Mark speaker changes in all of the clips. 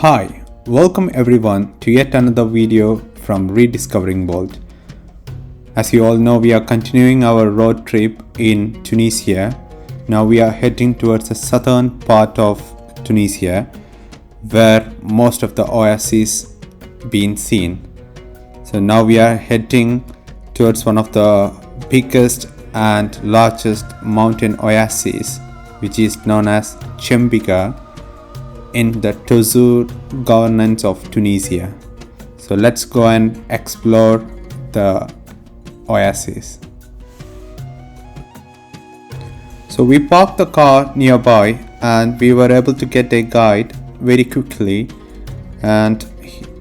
Speaker 1: Hi, welcome everyone to yet another video from Rediscovering World. As you all know, we are continuing our road trip in Tunisia. Now we are heading towards the southern part of Tunisia where most of the oases been seen. So now we are heading towards one of the biggest and largest mountain oases, which is known as Chebika in the Tozeur governance of Tunisia. So let's go and explore the oasis. So we parked the car nearby and we were able to get a guide very quickly, and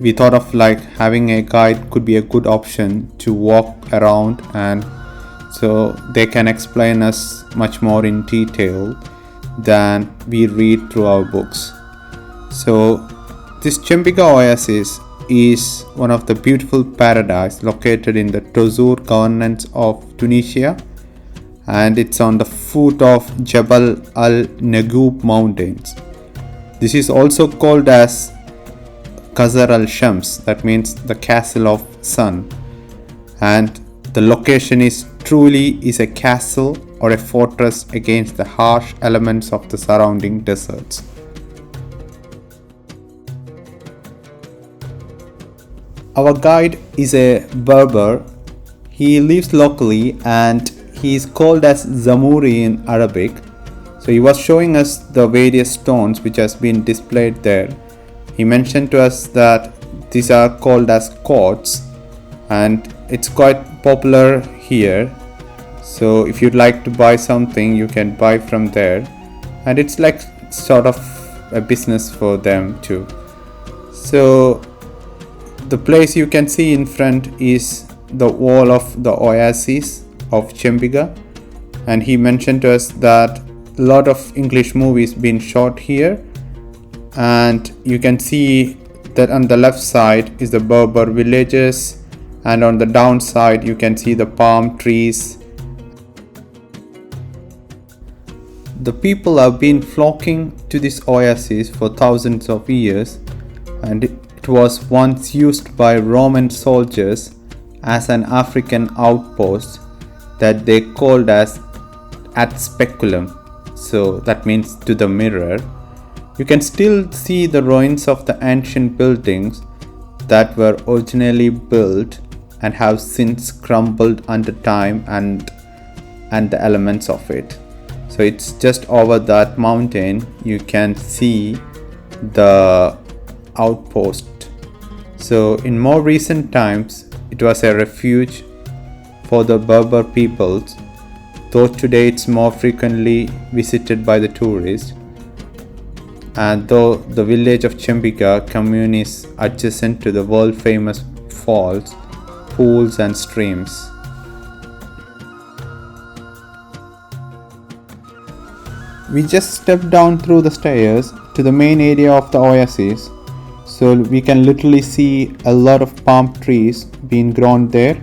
Speaker 1: we thought of having a guide could be a good option to walk around, and so they can explain us much more in detail than we read through our books. So this Chebika Oasis is one of the beautiful paradise located in the Tozeur governance of Tunisia, and it's on the foot of Djebel el Negueb mountains. This is also called as Qasr al-Shams, that means the castle of sun, and the location is a castle or a fortress against the harsh elements of the surrounding deserts. Our guide is a Berber. He lives locally and he is called as Zamuri in Arabic. So he was showing us the various stones which has been displayed there. He mentioned to us that these are called as quartz and it's quite popular here. So if you'd like to buy something, you can buy from there, and it's like sort of a business for them too. So the place you can see in front is the wall of the oasis of Chebika, and he mentioned to us that a lot of English movies been shot here, and you can see that on the left side is the Berber villages, and on the downside you can see the palm trees. The people have been flocking to this oasis for thousands of years, and it was once used by Roman soldiers as an African outpost that they called as ad speculum. So that means to the mirror. You can still see the ruins of the ancient buildings that were originally built and have since crumbled under time and the elements of it. So it's just over that mountain you can see the outpost. So in more recent times it was a refuge for the Berber peoples, though today it's more frequently visited by the tourists, and though the village of Chebika commune is adjacent to the world famous falls, pools and streams. We just stepped down through the stairs to the main area of the oasis, so we can literally see a lot of palm trees being grown there.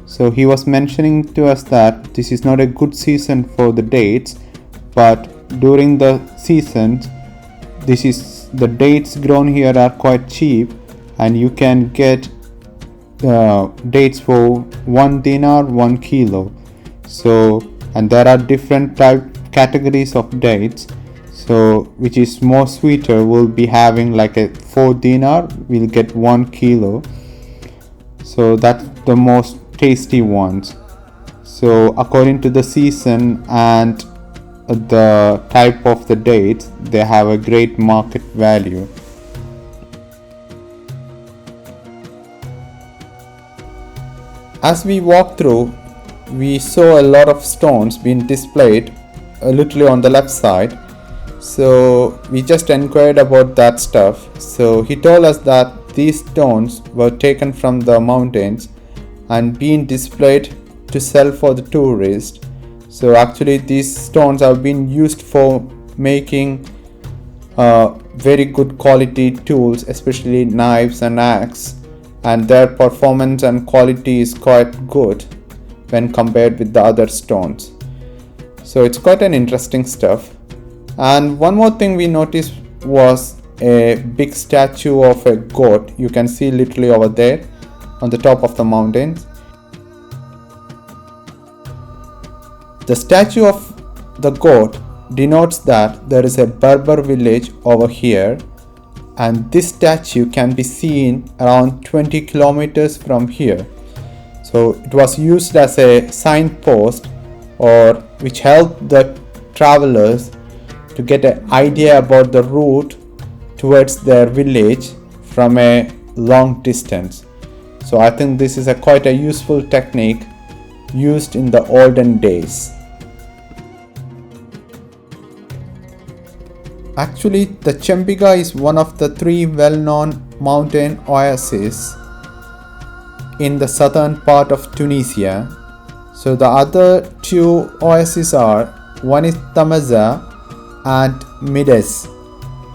Speaker 1: So he was mentioning to us that this is not a good season for the dates, but during the seasons, the dates grown here are quite cheap, and you can get dates for 1 dinar 1 kilo. So, and there are different categories of dates. So which is more sweeter, we'll be having like a 4 dinar, we'll get 1 kilo. So that's the most tasty ones. So according to the season and the type of the dates, they have a great market value. As we walked through, we saw a lot of stones being displayed literally on the left side. So we just inquired about that stuff. So he told us that these stones were taken from the mountains and being displayed to sell for the tourists. So actually these stones have been used for making very good quality tools, especially knives and axe, and their performance and quality is quite good when compared with the other stones. So it's quite an interesting stuff. And one more thing we noticed was a big statue of a goat. You can see literally over there on the top of the mountains. The statue of the goat denotes that there is a Berber village over here, and this statue can be seen around 20 kilometers from here. So it was used as a signpost, or which helped the travelers to get an idea about the route towards their village from a long distance. So I think this is quite a useful technique used in the olden days. Actually, the Chebika is one of the 3 well-known mountain oases in the southern part of Tunisia. So the other 2 oases are, one is Tamerza and Mides.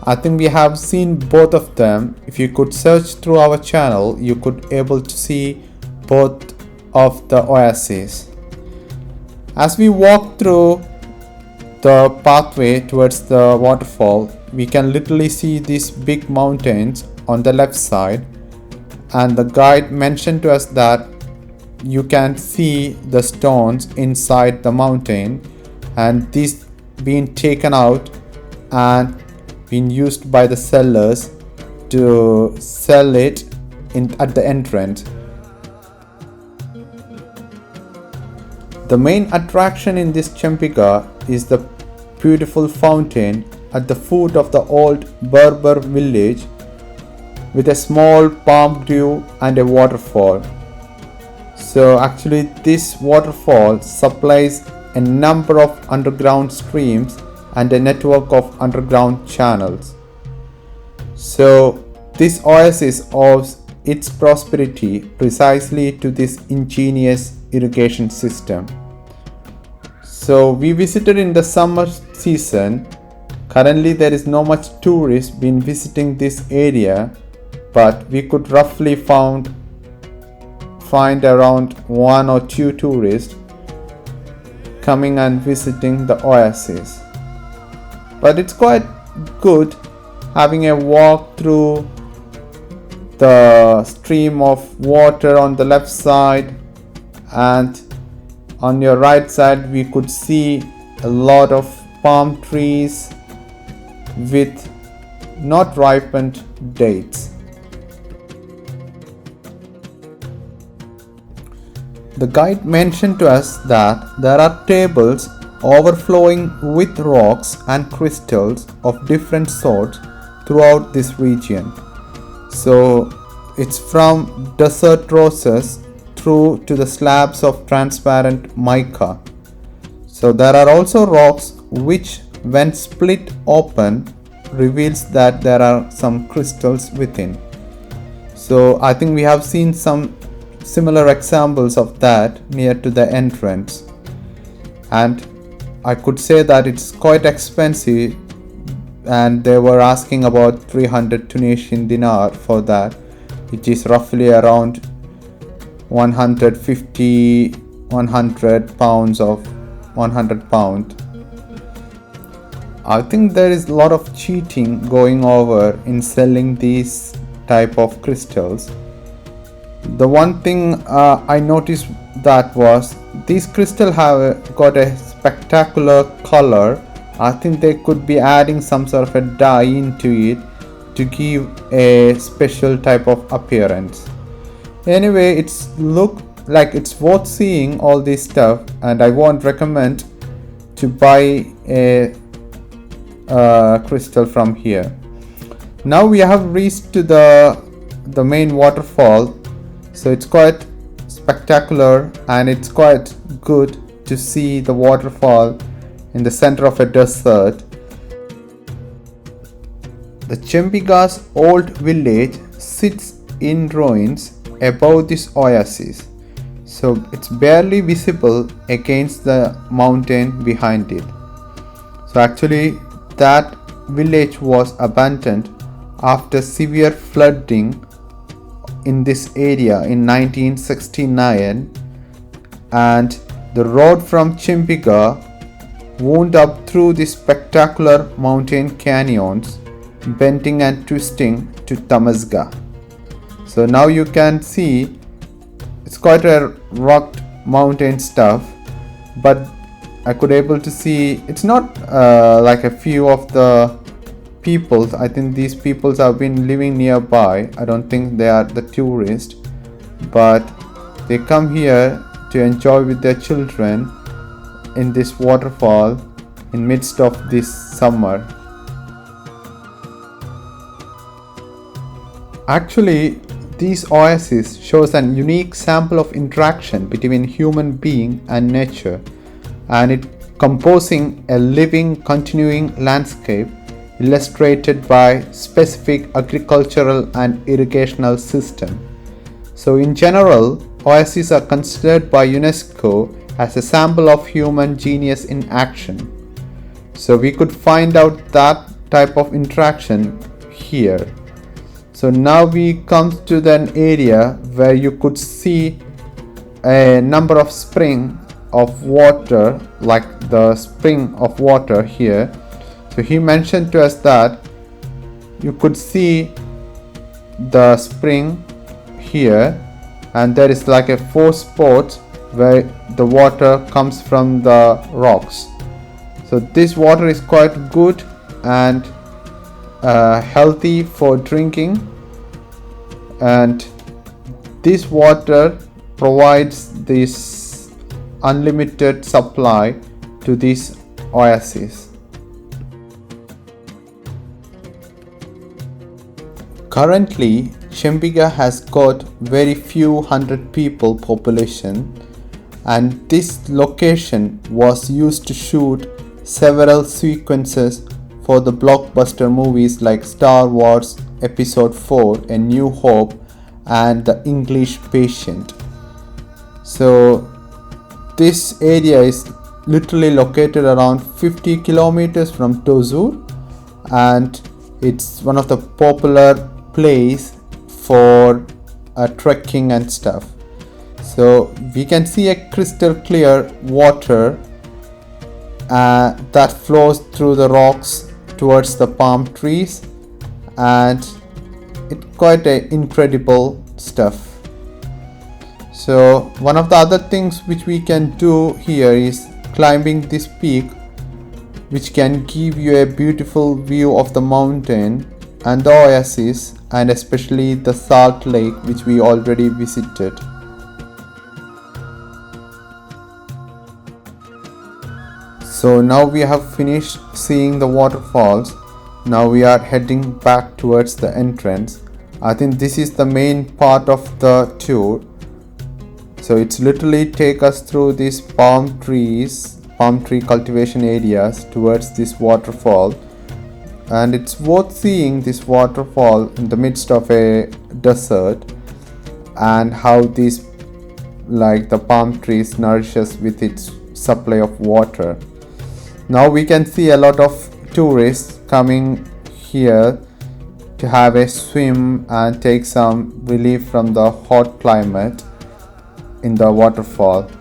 Speaker 1: I think we have seen both of them. If you could search through our channel, you could able to see both of the oases. As we walk through the pathway towards the waterfall, we can literally see these big mountains on the left side, and the guide mentioned to us that you can see the stones inside the mountain, and these being taken out and being used by the sellers to sell it at the entrance. The main attraction in this Chebika is the beautiful fountain at the foot of the old Berber village, with a small palm grove and a waterfall. So actually this waterfall supplies a number of underground streams and a network of underground channels. So this oasis owes its prosperity precisely to this ingenious irrigation system. So we visited in the summer season. Currently there is no much tourists been visiting this area, but we could roughly find around 1 or 2 tourists coming and visiting the oasis. But it's quite good having a walk through the stream of water on the left side, and on your right side we could see a lot of palm trees with not ripened dates. The guide mentioned to us that there are tables overflowing with rocks and crystals of different sorts throughout this region. So it's from desert roses through to the slabs of transparent mica. So there are also rocks which, when split open, reveals that there are some crystals within. So I think we have seen some similar examples of that near to the entrance, and I could say that it's quite expensive, and they were asking about 300 Tunisian dinar for that, which is roughly around 100 pounds of 100 pound. I think there is a lot of cheating going over in selling these type of crystals. The one thing I noticed that was these crystals have got a spectacular color. I think they could be adding some sort of a dye into it to give a special type of appearance. Anyway, it's look like it's worth seeing all this stuff, and I won't recommend to buy a crystal from here. Now we have reached to the main waterfall. So it's quite spectacular, and it's quite good to see the waterfall in the center of a desert. The Chebika's old village sits in ruins above this oasis, so it's barely visible against the mountain behind it. So actually that village was abandoned after severe flooding in this area in 1969, and the road from Chebika wound up through these spectacular mountain canyons bending and twisting to Tamerza. So now you can see it's quite a rocked mountain stuff, but I could able to see it's not like a few of the peoples. I think these peoples have been living nearby. I don't think they are the tourists, but they come here to enjoy with their children in this waterfall in midst of this summer. Actually, this oasis shows an unique sample of interaction between human being and nature, and it composing a living, continuing landscape illustrated by specific agricultural and irrigational system. So in general, oases are considered by UNESCO as a sample of human genius in action. So we could find out that type of interaction here. So now we come to an area where you could see a number of spring of water, like the spring of water here. So he mentioned to us that you could see the spring here, and there is like a 4 spots where the water comes from the rocks. So this water is quite good and healthy for drinking, and this water provides this unlimited supply to this oasis. Currently, Chebika has got very few hundred people population, and this location was used to shoot several sequences for the blockbuster movies like Star Wars Episode 4, A New Hope, and The English Patient. So this area is literally located around 50 kilometers from Tozeur, and it's one of the popular place for trekking and stuff. So we can see a crystal clear water that flows through the rocks towards the palm trees, and it's quite a incredible stuff. So one of the other things which we can do here is climbing this peak, which can give you a beautiful view of the mountain and the oasis, and especially the salt lake which we already visited. So now we have finished seeing the waterfalls. Now we are heading back towards the entrance. I think this is the main part of the tour. So it's literally take us through these palm tree cultivation areas towards this waterfall, and it's worth seeing this waterfall in the midst of a desert, and how these like the palm trees nourishes with its supply of water. Now we can see a lot of tourists coming here to have a swim and take some relief from the hot climate in the waterfall.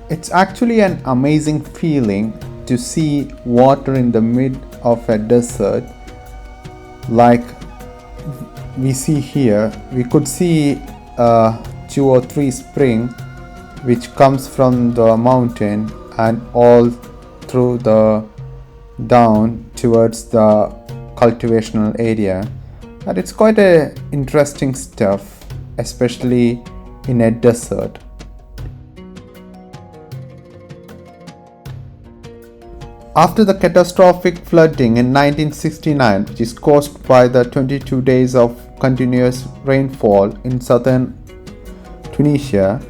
Speaker 1: It's actually an amazing feeling to see water in the mid of a desert like we see here. We could see 2 or 3 spring which comes from the mountain and all through the down towards the cultivational area, and it's quite a interesting stuff, especially in a desert. After the catastrophic flooding in 1969, which is caused by the 22 days of continuous rainfall in southern Tunisia,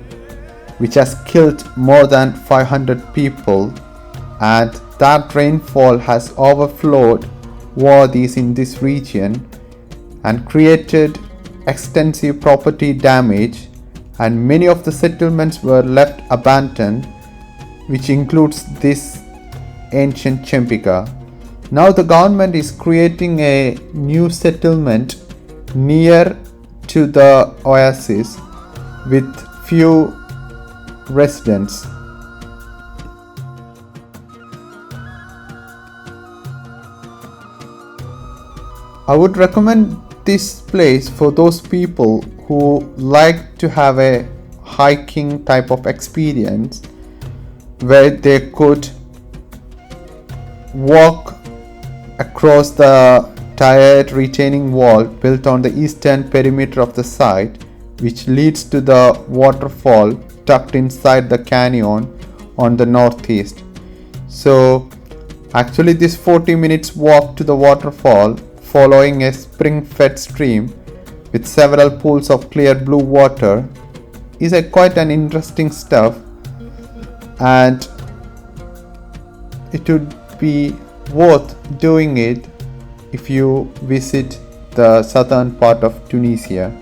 Speaker 1: which has killed more than 500 people, and that rainfall has overflowed wadis in this region and created extensive property damage, and many of the settlements were left abandoned, which includes this ancient Chebika. Now the government is creating a new settlement near to the oasis with few residents. I would recommend this place for those people who like to have a hiking type of experience where they could walk across the tiered retaining wall built on the eastern perimeter of the site, which leads to the waterfall tucked inside the canyon on the northeast. So actually this 40 minutes walk to the waterfall following a spring-fed stream with several pools of clear blue water is quite an interesting stuff, and it would be worth doing it if you visit the southern part of Tunisia.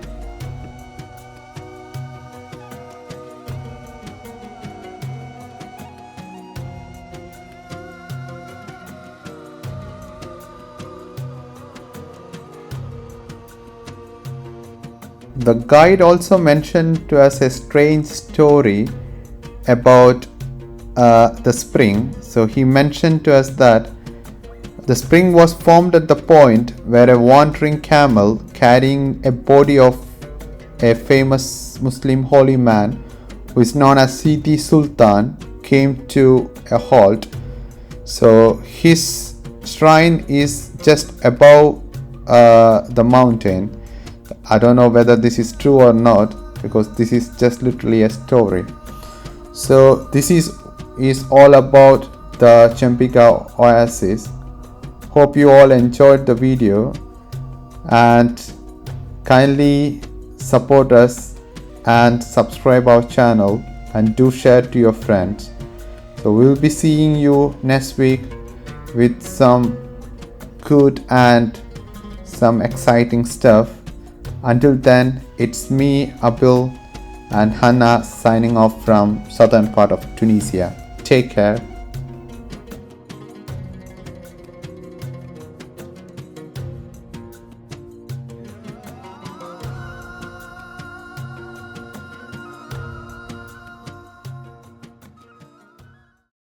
Speaker 1: The guide also mentioned to us a strange story about the spring. So he mentioned to us that the spring was formed at the point where a wandering camel carrying a body of a famous Muslim holy man who is known as Sidi Sultan came to a halt. So his shrine is just above the mountain. I don't know whether this is true or not, because this is just literally a story. So this is all about the Chebika Oasis. Hope you all enjoyed the video, and kindly support us and subscribe our channel and do share to your friends. So we'll be seeing you next week with some good and some exciting stuff. Until then, it's me, Abdul, and Hannah signing off from southern part of Tunisia. Take care.